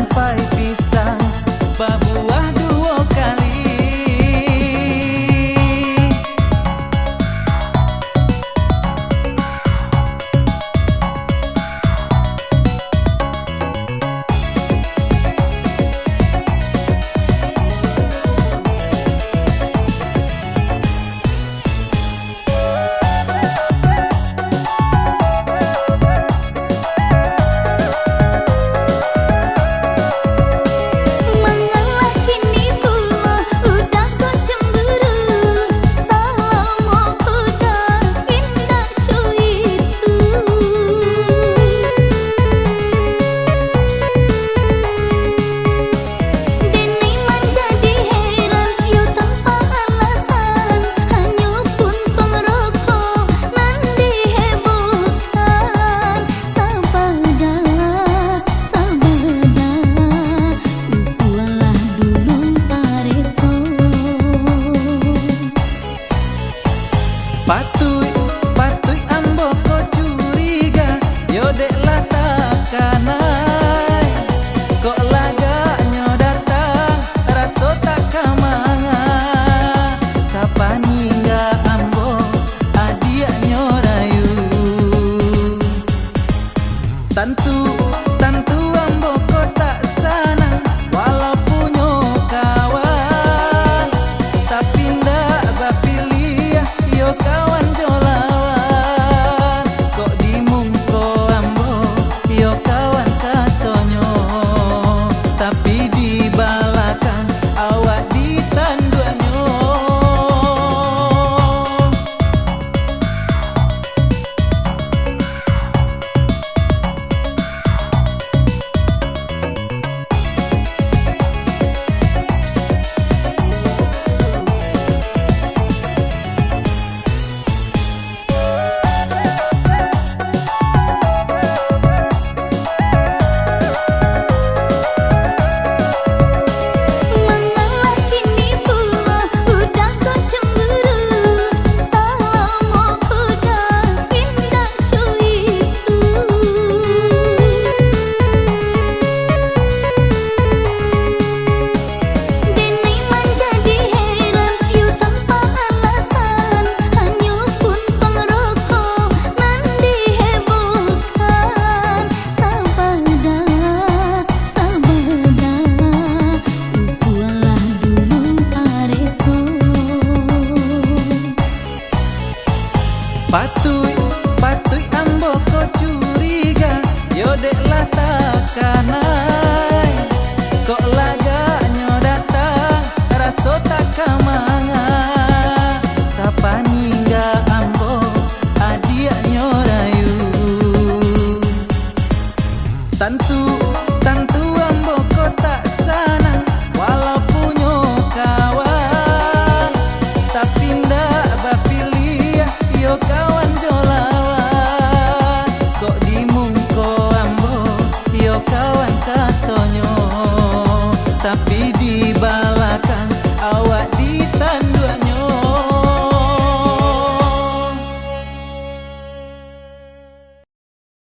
sampai pisang berbuah dua kali. Patui ambo ko curiga, yo dek lah takanai. Kok lagaknya datang, raso tak kamanga. Sapa ningga ambo, adiaknya rayu. Tentu ambo ko tak sana, walau punya kawan. Tapi ndak bapilih, yo kawan jolawan. Kok dimungko ambo, yo kawan katonyo. Tapi di balakang, awak ditanduanyo. Patui ambo ko curiga, yo dek lah takanai. Kok lagaknya datang, raso tak kamanga. Sapa ningga ambo, adiaknya rayu. Tentu